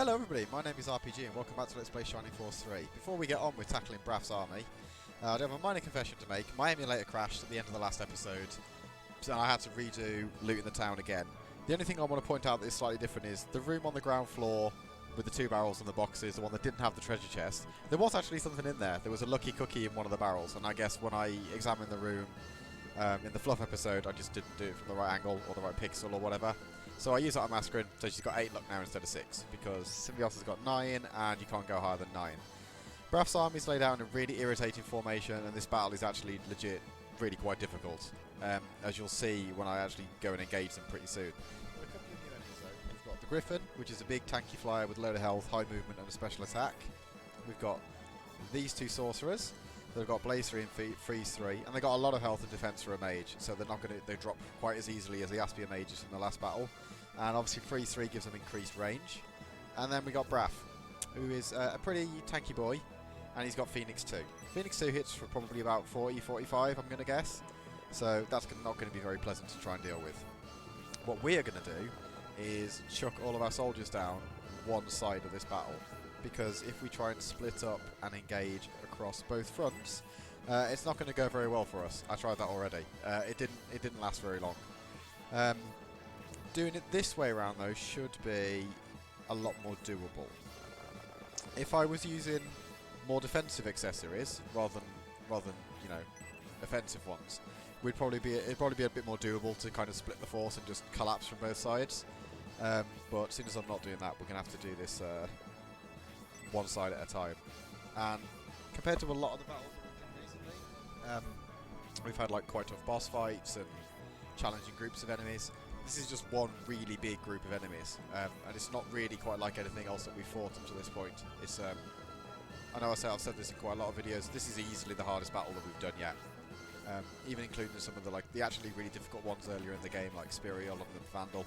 Hello everybody, my name is RPG and welcome back to Let's Play Shining Force 3. Before we get on with tackling Braff's army, I do have a minor confession to make. My emulator crashed at the end of the last episode, so I had to redo looting the town again. The only thing I want to point out that is slightly different is the room on the ground floor with the 2 barrels and the boxes, the one that didn't have the treasure chest. There was actually something in there. There was a lucky cookie in one of the barrels, and I guess when I examined the room in the fluff episode, I just didn't do it from the right angle or the right pixel or whatever. So I use that on Masquirin, so she's got 8 luck now instead of 6, because Synbios has got 9, and you can't go higher than 9. Braff's army is laid out in a really irritating formation, and this battle is actually legit really quite difficult, as you'll see when I actually go and engage them pretty soon. There are a couple of new enemies though. We've got the Griffin, which is a big tanky flyer with a load of health, high movement and a special attack. We've got these 2 sorcerers. They've got Blaze 3 and Freeze 3, and they've got a lot of health and defense for a mage, so they're not going to drop quite as easily as the Aspia mages from the last battle. And obviously Freeze 3 gives them increased range. And then we got Braff, who is a pretty tanky boy, and he's got Phoenix 2. Phoenix 2 hits for probably about 40, 45, I'm going to guess. So that's not going to be very pleasant to try and deal with. What we are going to do is chuck all of our soldiers down one side of this battle, because if we try and split up and engage across both fronts, it's not going to go very well for us. I tried that already. It didn't last very long. Doing it this way around though should be a lot more doable. If I was using more defensive accessories rather than you know, offensive ones, it'd probably be a bit more doable to kind of split the force and just collapse from both sides. But since I'm not doing that, we're going to have to do this one side at a time. And compared to a lot of the battles that we've done recently, we've had like quite tough boss fights and challenging groups of enemies. This is just one really big group of enemies, and it's not really quite like anything else that we've fought up to this point. It's I know I've said this in quite a lot of videos. This is easily the hardest battle that we've done yet, even including some of the actually really difficult ones earlier in the game, like Spiriel and the Vandal.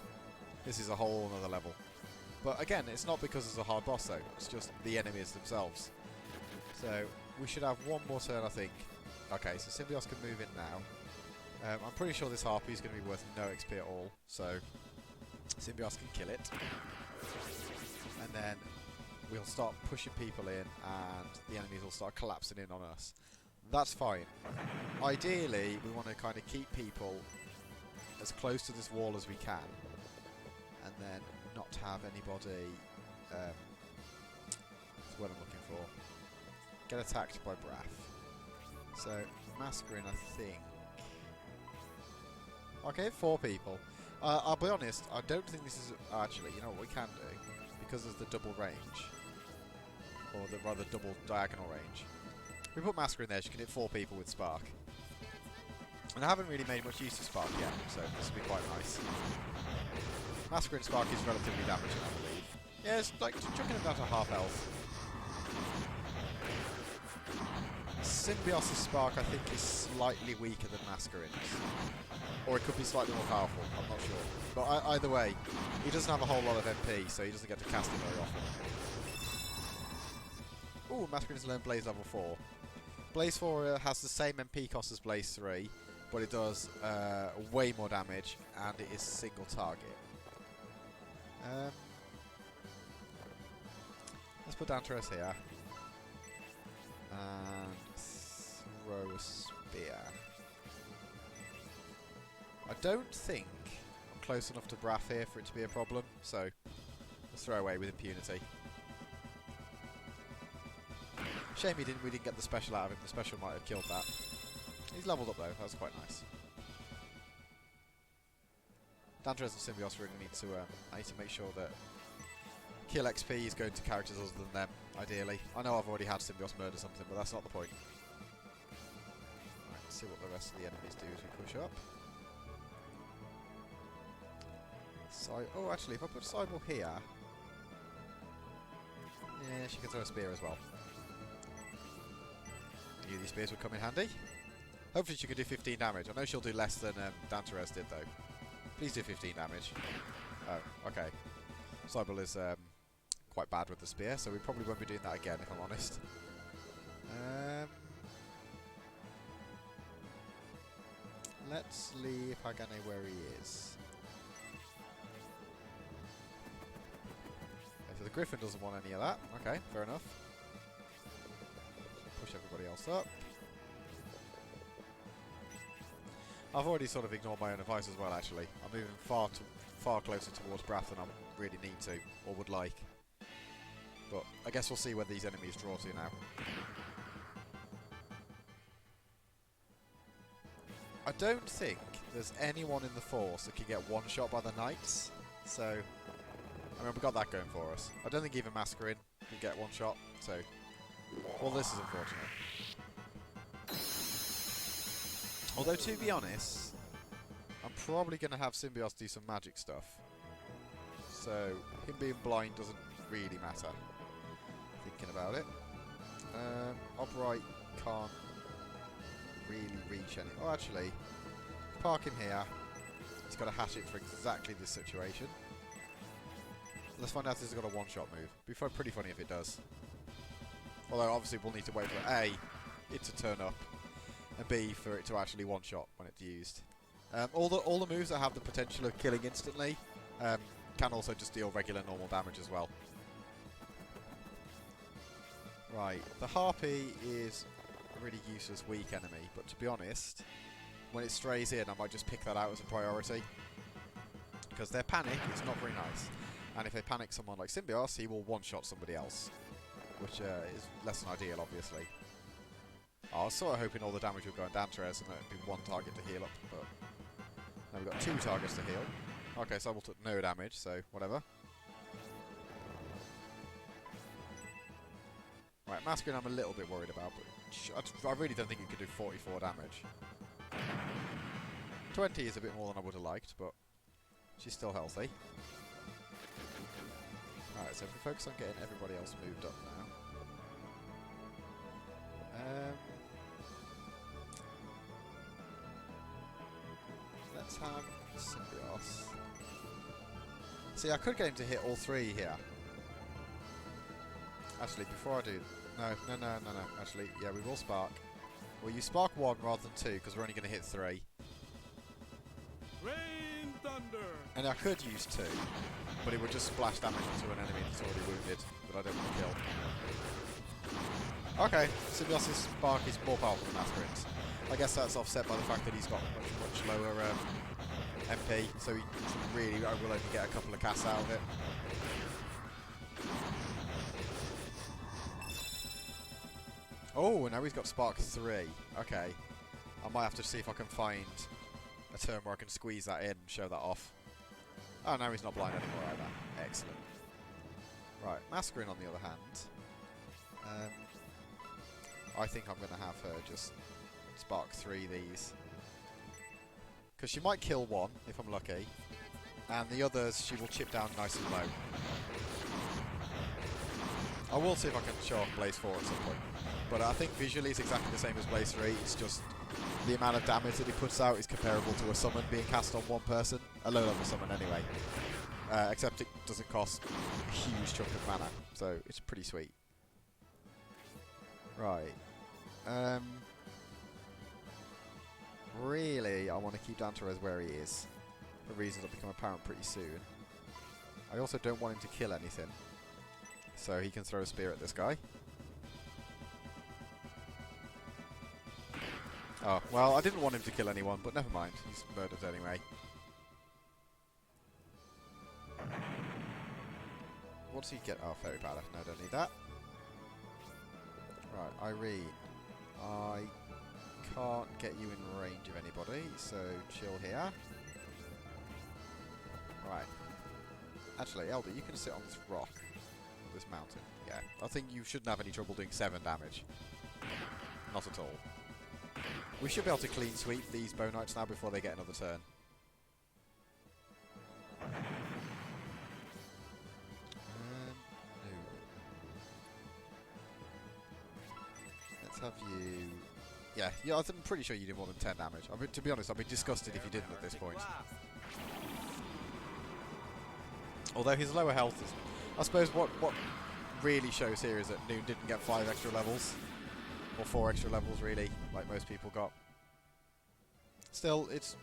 This is a whole other level. But again, it's not because it's a hard boss though, it's just the enemies themselves. So we should have one more turn, I think. Okay, so Synbios can move in now. I'm pretty sure this Harpy is going to be worth no XP at all, so Synbios can kill it. And then we'll start pushing people in and the enemies will start collapsing in on us. That's fine. Ideally, we want to kind of keep people as close to this wall as we can, and then not have anybody, that's what I'm looking for, get attacked by Braff. So, Masquirin, I think. Okay, 4 people. I'll be honest, I don't think this is... Actually, you know what we can do? Because of the double range, or the rather double diagonal range. We put Masquirin there, she can hit 4 people with Spark. And I haven't really made much use of Spark yet, so this will be quite nice. Masquirin Spark is relatively damaging, I believe. Yeah, it's like chucking him down to half health. Synbios' Spark, I think, is slightly weaker than Masquirin's. Or it could be slightly more powerful, I'm not sure. But either way, he doesn't have a whole lot of MP, so he doesn't get to cast it very often. Ooh, Masquirin's learned Blaze level 4. Blaze 4 has the same MP cost as Blaze 3, but it does way more damage, and it is single target. Let's put Danteres here. And throw a spear. I don't think I'm close enough to Braff here for it to be a problem, so let's throw away with impunity. Shame we didn't get the special out of him. The special might have killed that. He's leveled up though, that's quite nice. Danteres and Synbios really need to I need to make sure that kill XP is going to characters other than them, ideally. I know I've already had Synbios murder something, but that's not the point. Right, let's see what the rest of the enemies do as we push up. Oh, actually, if I put Sidewall here... Yeah, she can throw a spear as well. I knew these spears would come in handy. Hopefully she can do 15 damage. I know she'll do less than Danteres did, though. Please do 15 damage. Oh, okay. Sidewall is quite bad with the spear, so we probably won't be doing that again, if I'm honest. Let's leave Hagane where he is. Okay, so Griffin doesn't want any of that. Okay, fair enough. Push everybody else up. I've already sort of ignored my own advice as well, actually. I'm moving far closer towards Braff than I really need to, or would like. But I guess we'll see where these enemies draw to now. I don't think there's anyone in the force that can get one shot by the knights, so I mean, we got that going for us. I don't think even Masquirin can get one shot, so well, this is unfortunate. Although, to be honest, I'm probably going to have Synbios do some magic stuff. So, him being blind doesn't really matter. Thinking about it. Obright can't really reach any... Oh, actually, park him here. He's got a hatchet for exactly this situation. Let's find out if he's got a one-shot move. It'd be pretty funny if it does. Although, obviously, we'll need to wait for A, it to turn up, and B, for it to actually one-shot when it's used. All the moves that have the potential of killing instantly can also just deal regular normal damage as well. Right, the Harpy is a really useless weak enemy, but to be honest, when it strays in, I might just pick that out as a priority. Because their panic is not very nice. And if they panic someone like Synbios, he will one-shot somebody else. Which is less than ideal, obviously. I was sort of hoping all the damage would go on Dantres and that it would be one target to heal up, but now we've got 2 targets to heal. Okay, so I will took no damage, so whatever. Right, Masquirin I'm a little bit worried about, but I really don't think he could do 44 damage. 20 is a bit more than I would have liked, but she's still healthy. Alright, so if we focus on getting everybody else moved up now. Let's have Synbios. See, I could get him to hit all 3 here. Actually, before I do... No. Actually, yeah, we will spark. Well, you spark 1 rather than 2, because we're only going to hit 3. Rain thunder! And I could use 2, but it would just splash damage into an enemy that's already wounded, that I don't want to kill. Okay, Synbios' spark is more powerful than Masquirin's. I guess that's offset by the fact that he's got much lower MP, so he really will only get a couple of casts out of it. Oh, now he's got Spark 3. Okay. I might have to see if I can find a turn where I can squeeze that in and show that off. Oh, now he's not blind anymore either. Excellent. Right, Masquirin on the other hand. I think I'm going to have her just Spark 3 these. Because she might kill 1, if I'm lucky. And the others, she will chip down nice and low. I will see if I can show off Blaze 4 at some point. But I think visually it's exactly the same as Blaze 3. It's just the amount of damage that he puts out is comparable to a summon being cast on one person. A low-level summon anyway. Except it doesn't cost a huge chunk of mana. So it's pretty sweet. Right. Really, I want to keep Dantres where he is. For reasons that become apparent pretty soon. I also don't want him to kill anything. So he can throw a spear at this guy. Oh, well, I didn't want him to kill anyone, but never mind. He's murdered anyway. What does he get? Oh, Fairy Powder. No, don't need that. Right, Irene. I can't get you in range of anybody, so chill here. Right. Actually, Elder, you can sit on this rock. This mountain. Yeah. I think you shouldn't have any trouble doing 7 damage. Not at all. We should be able to clean sweep these Bow Knights now before they get another turn. No. Let's have you... Yeah, I'm pretty sure you do more than 10 damage. I mean, to be honest, I'd be disgusted if you didn't at this point. Although his lower health is... I suppose what really shows here is that Noon didn't get 5 extra levels. Or 4 extra levels, really, like most people got. Still, he's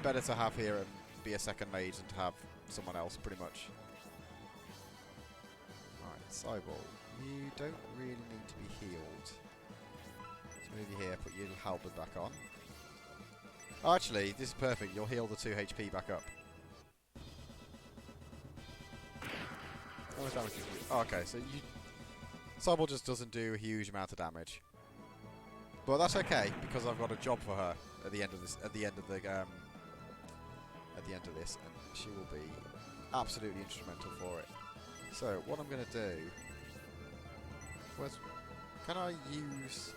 better to have here and be a second mage than to have someone else, pretty much. Cyball, you don't really need to be healed. Let's move you here, put your halberd back on. Oh, actually, this is perfect. You'll heal the 2 HP back up. How much damage do you do? Oh, okay, so you... Cyball just doesn't do a huge amount of damage. But that's okay, because I've got a job for her at the end of this, at the end of this, and she will be absolutely instrumental for it. So, what I'm going to do... Can I use...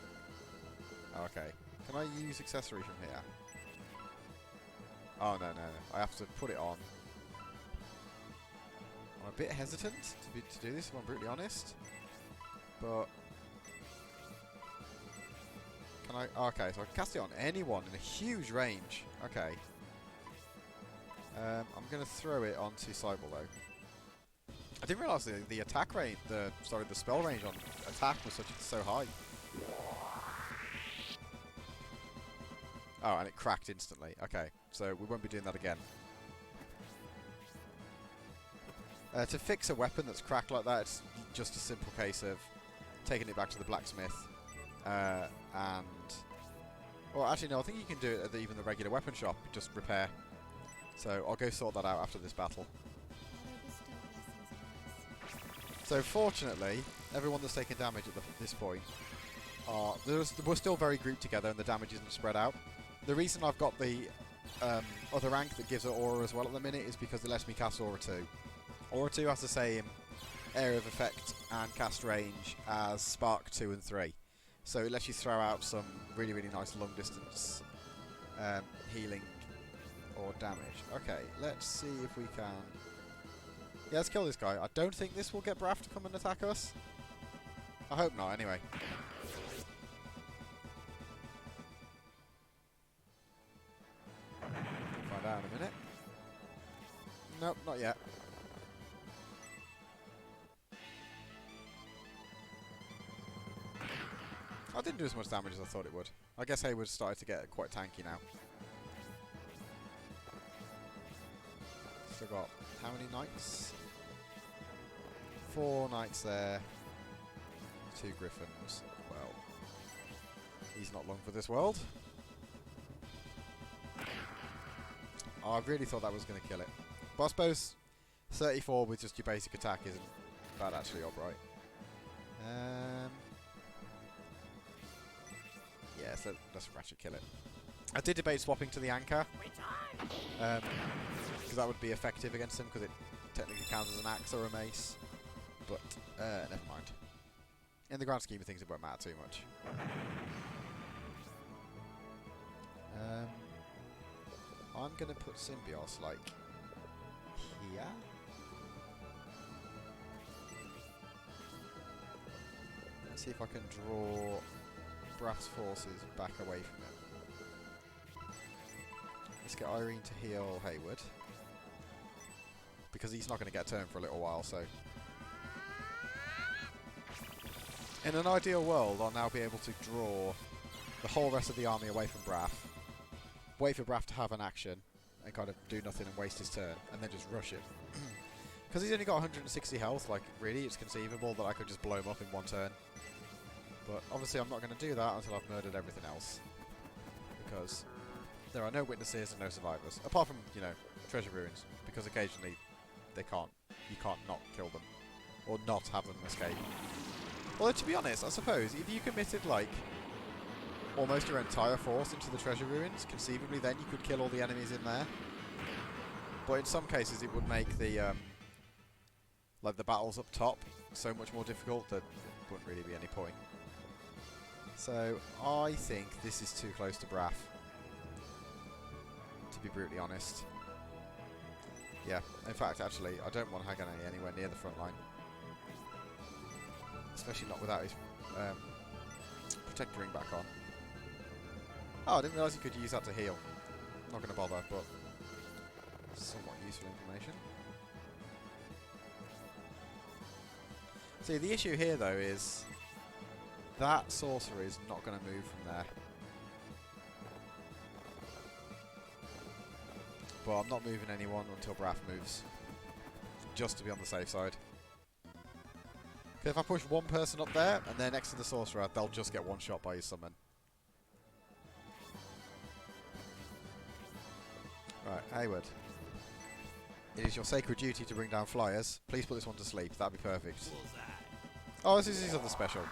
Oh, okay. Can I use accessory from here? Oh, no. I have to put it on. I'm a bit hesitant to do this, if I'm brutally honest. But... Can I... Oh, okay, so I can cast it on anyone in a huge range. Okay. I'm going to throw it onto Cyball, though. I didn't realise the attack range... the spell range on attack was so high. Oh, and it cracked instantly. Okay, so we won't be doing that again. To fix a weapon that's cracked like that, it's just a simple case of taking it back to the blacksmith and... Well, actually, no, I think you can do it at even the regular weapon shop, just repair. So I'll go sort that out after this battle. So fortunately, everyone that's taken damage at this point, we're still very grouped together and the damage isn't spread out. The reason I've got the other rank that gives her aura as well at the minute is because it lets me cast aura 2. Aura 2 has the same area of effect and cast range as Spark 2 and 3. So it lets you throw out some really, really nice long distance healing or damage. Okay, let's see if we can... Yeah, let's kill this guy. I don't think this will get Braff to come and attack us. I hope not, anyway. Find out in a minute. Nope, not yet. I didn't do as much damage as I thought it would. I guess Hayward's started to get quite tanky now. Still got how many knights? 4 knights there. 2 griffins. Well, he's not long for this world. Oh, I really thought that was going to kill it. But I suppose 34 with just your basic attack isn't bad actually, alright. Yeah, so let's ratchet kill it. I did debate swapping to the anchor. Because that would be effective against him, because it technically counts as an axe or a mace. But, never mind. In the grand scheme of things, it won't matter too much. I'm going to put Synbios, like, here. Let's see if I can draw Braff's forces back away from him. Let's get Irene to heal Hayward. Because he's not going to get a turn for a little while, so... In an ideal world, I'll now be able to draw the whole rest of the army away from Braff, wait for Braff to have an action, and kind of do nothing and waste his turn, and then just rush it. Because he's only got 160 health, like, really, it's conceivable that I could just blow him up in one turn. But obviously I'm not going to do that until I've murdered everything else. Because there are no witnesses and no survivors. Apart from, you know, treasure ruins. Because occasionally you can't not kill them. Or not have them escape. Although to be honest, I suppose, if you committed like almost your entire force into the treasure ruins, conceivably then you could kill all the enemies in there. But in some cases it would make the like the battles up top so much more difficult that there wouldn't really be any point. So I think this is too close to Braff, to be brutally honest. Yeah, in fact actually I don't want Haganah anywhere near the front line. Especially not without his protector ring back on. Oh, I didn't realise you could use that to heal. Not going to bother, but somewhat useful information. See, the issue here though is that sorcerer is not going to move from there. But I'm not moving anyone until Braff moves. Just to be on the safe side. Because if I push one person up there, and they're next to the sorcerer, they'll just get one shot by his summon. Right, Hayward. It is your sacred duty to bring down flyers. Please put this one to sleep. That'd be perfect. Oh, this is his other special.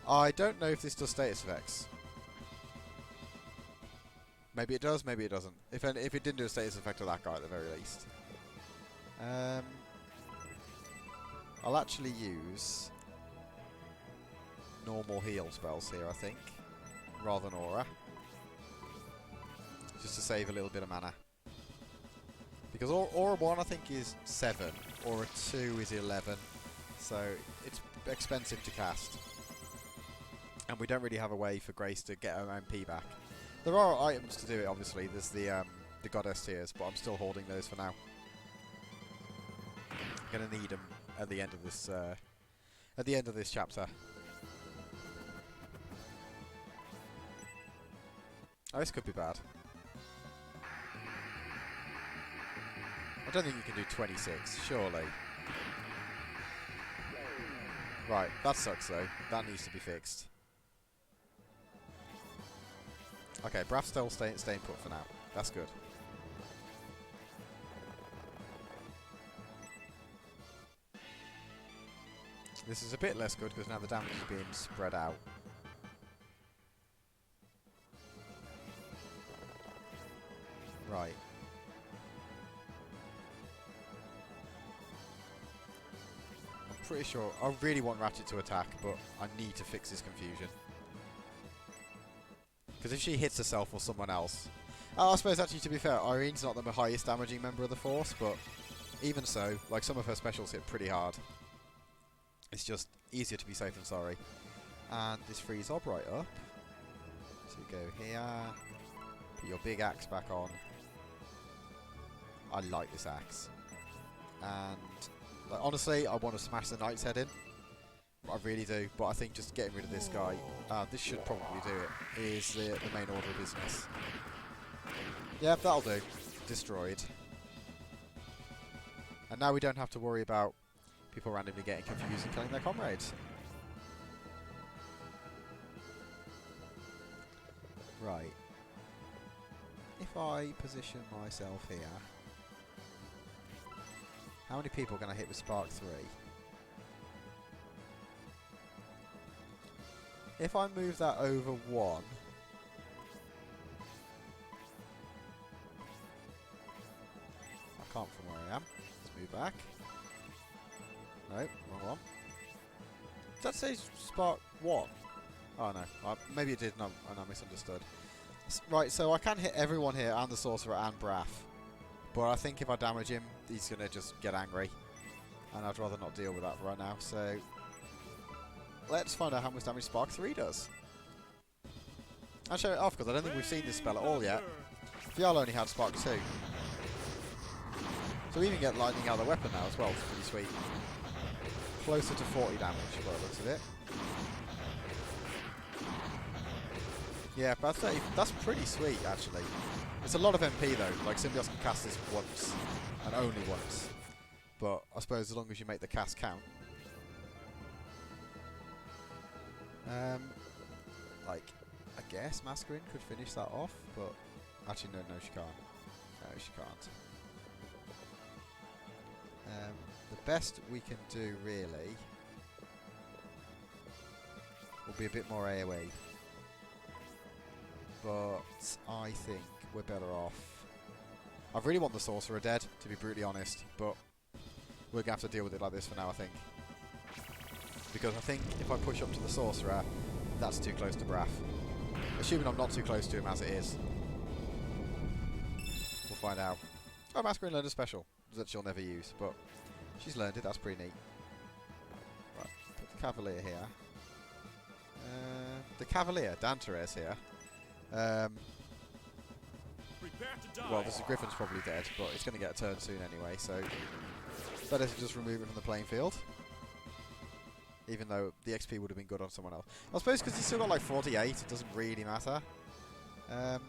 I don't know if this does status effects. Maybe it does, maybe it doesn't. If it didn't do a status effect to that guy at the very least. I'll actually use normal heal spells here, I think, rather than aura. Just to save a little bit of mana. Because aura 1 I think is 7, aura 2 is 11, so it's expensive to cast. And we don't really have a way for Grace to get her MP back. There are items to do it, obviously. There's the goddess tears, but I'm still holding those for now. I'm gonna need them at the end of this chapter. Oh, this could be bad. I don't think you can do 26, surely. Right, that sucks though. That needs to be fixed. Okay, Braff's still staying put for now. That's good. This is a bit less good because now the damage is being spread out. Right. I'm pretty sure... I really want Ratchet to attack, but I need to fix this confusion. Because if she hits herself or someone else... Oh, I suppose actually, to be fair, Irene's not the highest damaging member of the Force, but even so, like, some of her specials hit pretty hard. It's just easier to be safe than sorry. And this frees Ob right up. So you go here. Put your big axe back on. I like this axe. And like, honestly, I want to smash the Knight's head in. I really do. But I think just getting rid of this guy, this should probably do it, is the main order of business. Yeah, that'll do. Destroyed. And now we don't have to worry about people randomly getting confused and killing their comrades. Right. If I position myself here, how many people can I hit with Spark 3? If I move that over 1, I can't from where I am. Let's move back. No, wrong one. Does that say Spark 1? Oh no, maybe it did, and I misunderstood. Right, so I can hit everyone here, and the Sorcerer, and Braff. But I think if I damage him, he's going to just get angry. And I'd rather not deal with that right now, so... Let's find out how much damage Spark 3 does. I'll show it off, because I don't think we've seen this spell at all yet. Fiala only had Spark 2. So we even get lightning out of the weapon now as well, which is pretty sweet. Closer to 40 damage, by the looks of it. Yeah, but that's pretty sweet, actually. It's a lot of MP, though. Like, Synbios can cast this once, and only once. But I suppose as long as you make the cast count. Like, I guess Masquirin could finish that off, but... Actually, no, she can't. No, she can't. The best we can do, really, will be a bit more AoE. But I think we're better off. I really want the Sorcerer dead, to be brutally honest, but we're going to have to deal with it like this for now, I think. Because I think if I push up to the Sorcerer, that's too close to Braff. Assuming I'm not too close to him as it is. We'll find out. Oh, Masquerade learned a special that she'll never use, but she's learned it, that's pretty neat. Right, put the Cavalier here. The Cavalier, Danteres here. Well, the Griffin's probably dead, but it's going to get a turn soon anyway, so better to just remove it from the playing field. Even though the XP would have been good on someone else. I suppose because he's still got like 48, it doesn't really matter. I'm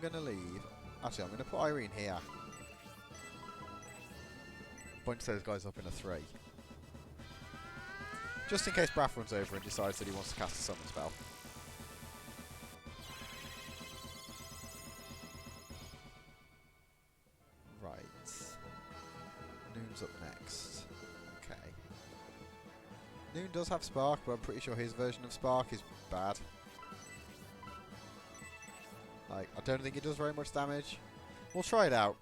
going to leave. Actually, I'm going to put Irene here. bunch those guys up in a 3. Just in case Braff runs over and decides that he wants to cast a summon spell. Right. Noon's up next. Okay. Noon does have Spark, but I'm pretty sure his version of Spark is bad. Like, I don't think it does very much damage. We'll try it out.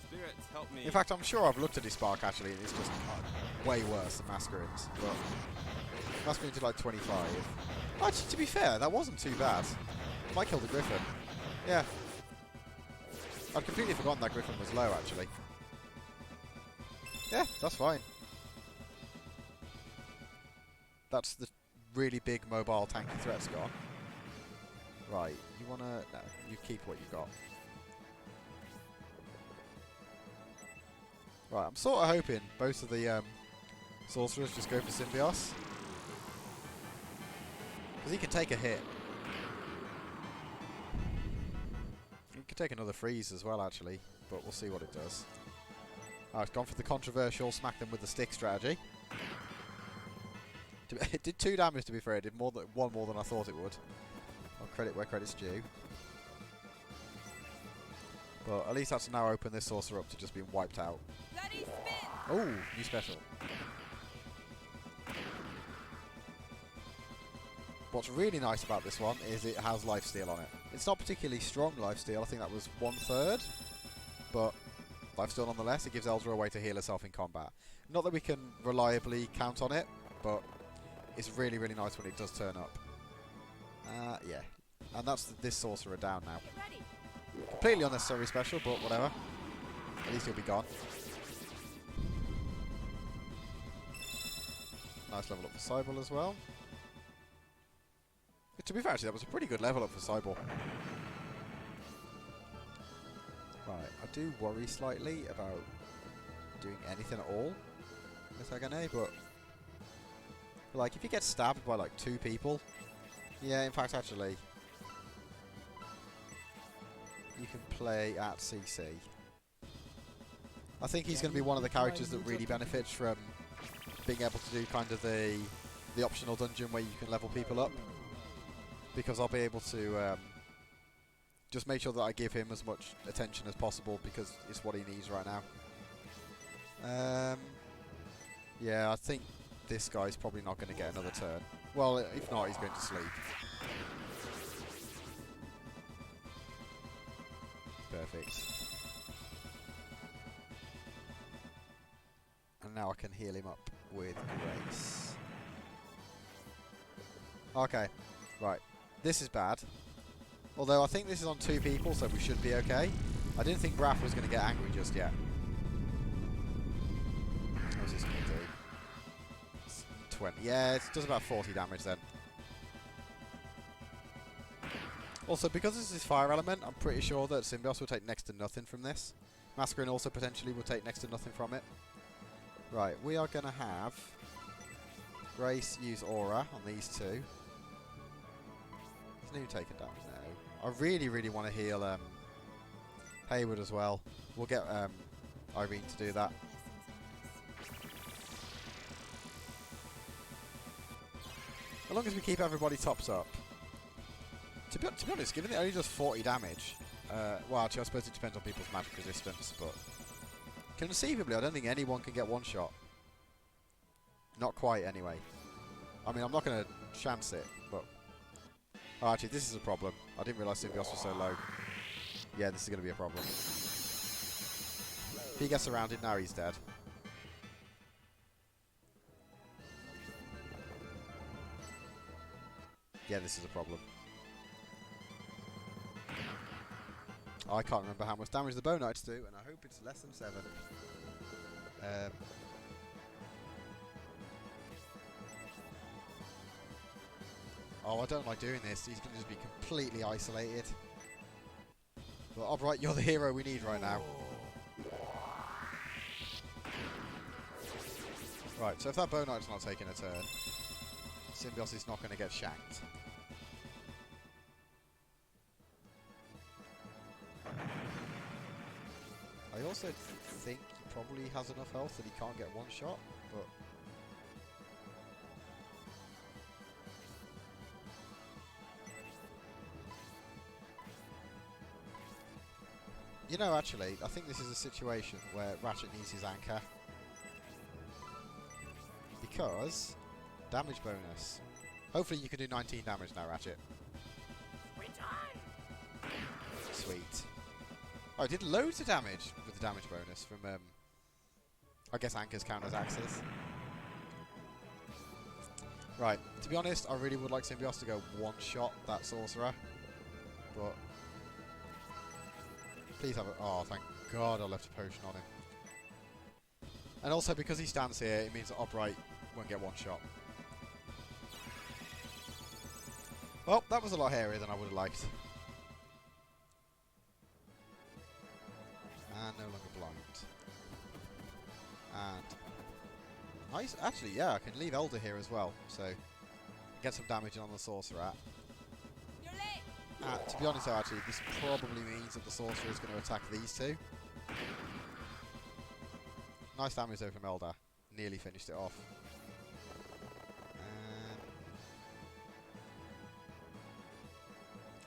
Spirits, help me. In fact, I'm sure I've looked at his Spark actually, and it's just way worse than Masquirin's. But Masquirin did like 25. Actually, to be fair, that wasn't too bad. I might kill the Griffin. Yeah. I'd completely forgotten that Griffin was low, actually. Yeah, that's fine. That's the really big mobile tanky threat's gone. Right, you wanna... No, you keep what you got. Right, I'm sort of hoping both of the sorcerers just go for Synbios. Because he can take a hit. He can take another freeze as well, actually. But we'll see what it does. Oh, it's gone for the controversial smack them with the stick strategy. It did 2 damage, to be fair. It did one more than I thought it would. I'll credit where credit's due. But at least that's now opened this sorcerer up to just being wiped out. Oh, new special. What's really nice about this one is it has lifesteal on it. It's not particularly strong lifesteal. I think that was 1/3. But lifesteal nonetheless. It gives Eldra a way to heal herself in combat. Not that we can reliably count on it, but it's really, really nice when it does turn up. Yeah. And that's this sorcerer down now. Completely unnecessary special, but whatever. At least he'll be gone. Nice level up for Cybele as well. To be fair, actually, that was a pretty good level up for Cybele. Right, I do worry slightly about doing anything at all with Agane, but like, if you get stabbed by like 2 people, yeah, in fact, actually, you can play at CC. I think he's going to be one of the characters that really benefits from being able to do kind of the optional dungeon where you can level people up, because I'll be able to just make sure that I give him as much attention as possible, because it's what he needs right now. Yeah, I think this guy's probably not going to get another turn. Well, if not, he's going to sleep. Perfect. And now I can heal him up with Grace. Okay, right. This is bad. Although I think this is on 2 people, so we should be okay. I didn't think Braff was going to get angry just yet. What's this going to do? 20. Yeah, it does about 40 damage then. Also, because this is fire element, I'm pretty sure that Synbios will take next to nothing from this. Masquirin also potentially will take next to nothing from it. Right, we are going to have Grace use Aura on these 2. Is Noon taken damage now? I really, really want to heal Hayward as well. We'll get Irene to do that. As long as we keep everybody tops up. To be honest, given it only does 40 damage, well, actually, I suppose it depends on people's magic resistance, but conceivably, I don't think anyone can get one shot. Not quite, anyway. I mean, I'm not going to chance it, but... Oh, actually, this is a problem. I didn't realise Synbios was so low. Yeah, this is going to be a problem. If he gets surrounded, now he's dead. Yeah, this is a problem. I can't remember how much damage the Bow Knights do, and I hope it's less than 7. Oh, I don't like doing this. He's going to just be completely isolated. But alright, you're the hero we need right now. Right, so if that Bow Knight's not taking a turn, Synbios is not going to get shanked. I also think he probably has enough health that he can't get one shot, but... You know, actually, I think this is a situation where Ratchet needs his anchor. Because... damage bonus. Hopefully you can do 19 damage now, Ratchet. Sweet. Oh, I did loads of damage with the damage bonus from, I guess anchors count as axes. Right, to be honest, I really would like Synbios to go one-shot that sorcerer. But... please have a... oh, thank God I left a potion on him. And also, because he stands here, it means that Upright won't get one shot. Well, that was a lot hairier than I would have liked. And no longer blind. And... nice. Actually, yeah, I can leave Elder here as well, so... get some damage on the Sorcerer. To be honest though, actually, this probably means that the Sorcerer is going to attack these two. Nice damage though from Elder. Nearly finished it off.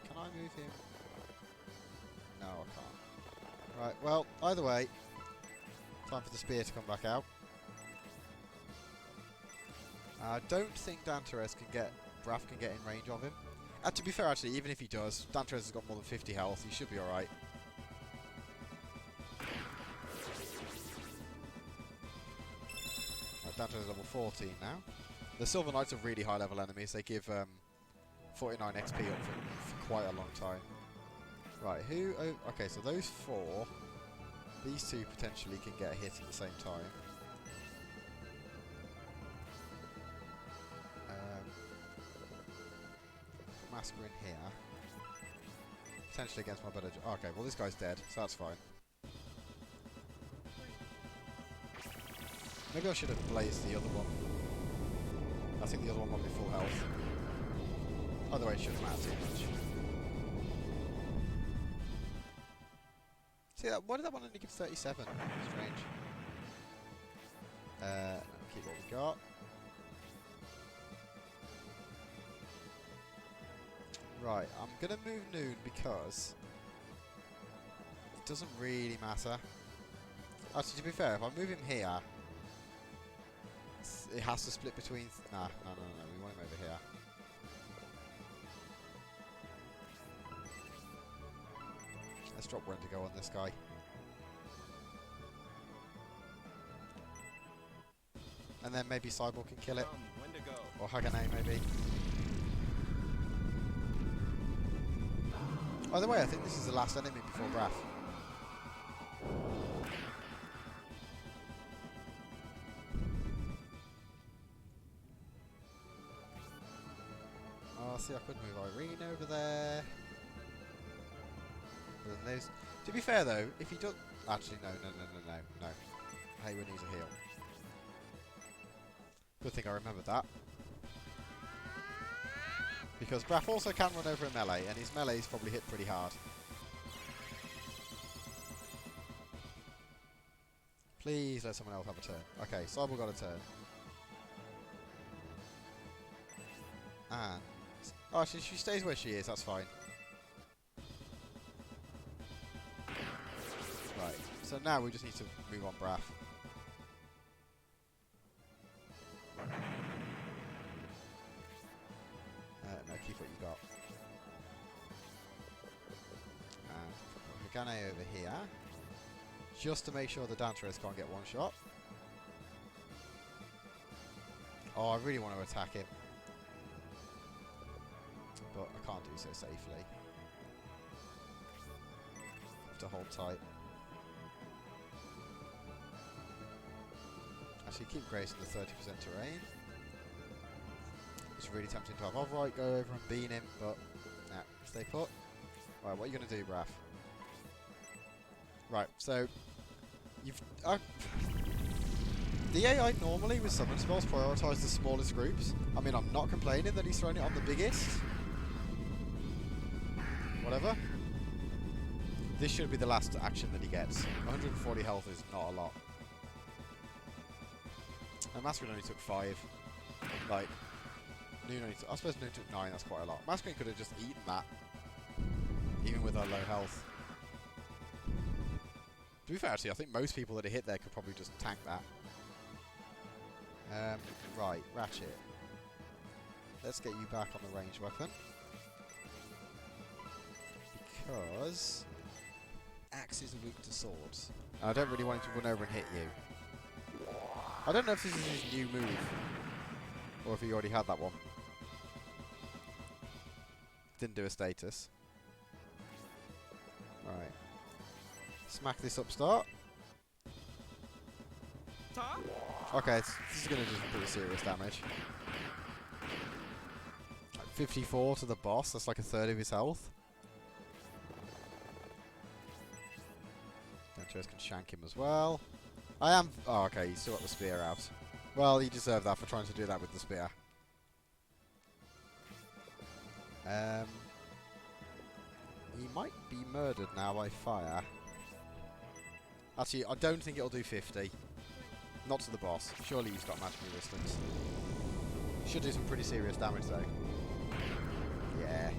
Can I move him? No, I can't. Right, well, either way, time for the spear to come back out. I don't think Danteres can get... Braff can get in range of him. To be fair, actually, even if he does, Danteres has got more than 50 health, he should be alright. Right, Danteres is level 14 now. The Silver Knights are really high level enemies, they give 49 XP up for quite a long time. Right, who... oh, okay, so those four, these two potentially can get a hit at the same time. Masquirin here. Potentially against my better... okay, well this guy's dead, so that's fine. Maybe I should have blazed the other one. I think the other one might be full health. Either way, it shouldn't matter too much. See, why did that one only give 37? Strange. Keep what we got. Right, I'm going to move Noon because it doesn't really matter. Actually, to be fair, if I move him here, it has to split between... nah, no, we want him over here. Let's drop Wendigo on this guy. And then maybe Cyborg can kill it. Or Hagane, maybe. By the way, I think this is the last enemy before Braff. Oh, see, I could move Irene over there. But then those... to be fair, though, if he does... actually, no. Hayward needs a heal. Good thing I remembered that. Because Braff also can run over a melee, and his melees probably hit pretty hard. Please let someone else have a turn. Okay, Cyborg got a turn. And... oh, she stays where she is, that's fine. Right, so now we just need to move on Braff. No, keep what you got. And Hagane over here. Just to make sure the Danteres can't get one shot. Oh, I really want to attack him. But I can't do so safely. Have to hold tight. Actually, keep Grace in the 30% terrain. It's really tempting to have Overwrite go over and bean him, but nah, stay put. Right, what are you going to do, Braff? Right, so you've the AI normally with summon spells prioritise the smallest groups. I mean, I'm not complaining that he's thrown it on the biggest. Whatever. This should be the last action that he gets. 140 health is not a lot. And Masquirin only took 5. Like, Noon only I suppose Noon took 9, that's quite a lot. Masquirin could have just eaten that. Even with our low health. To be fair, actually, I think most people that are hit there could probably just tank that. Right, Ratchet. Let's get you back on the ranged weapon. Because axes are weak to swords. And I don't really want him to run over and hit you. I don't know if this is his new move. Or if he already had that one. Didn't do a status. Right. Smack this upstart. Okay, this is going to do some pretty serious damage. Like 54 to the boss, that's like a third of his health. Dangerous can shank him as well. I am... Oh, okay, he's still got the spear out. Well, he deserved that for trying to do that with the spear. He might be murdered now by fire. Actually, I don't think it'll do 50. Not to the boss. Surely he's got magic resistance. Should do some pretty serious damage though. Yeah.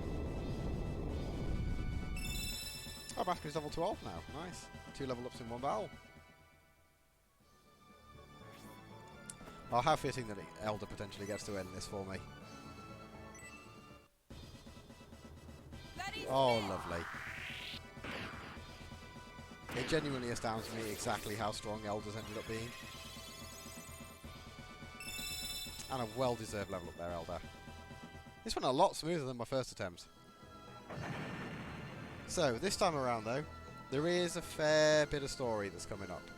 Oh, Masquerine's level 12 now. Nice. 2 level ups in one battle. Oh, how fitting that Elder potentially gets to end this for me. Oh, lovely. It genuinely astounds me exactly how strong Elders ended up being. And a well-deserved level up there, Elder. This went a lot smoother than my first attempt. So, this time around though, there is a fair bit of story that's coming up.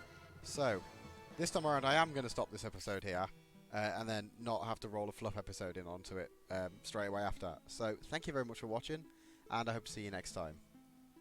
So, this time around I am going to stop this episode here, and then not have to roll a fluff episode in onto it straight away after. So, thank you very much for watching, and I hope to see you next time.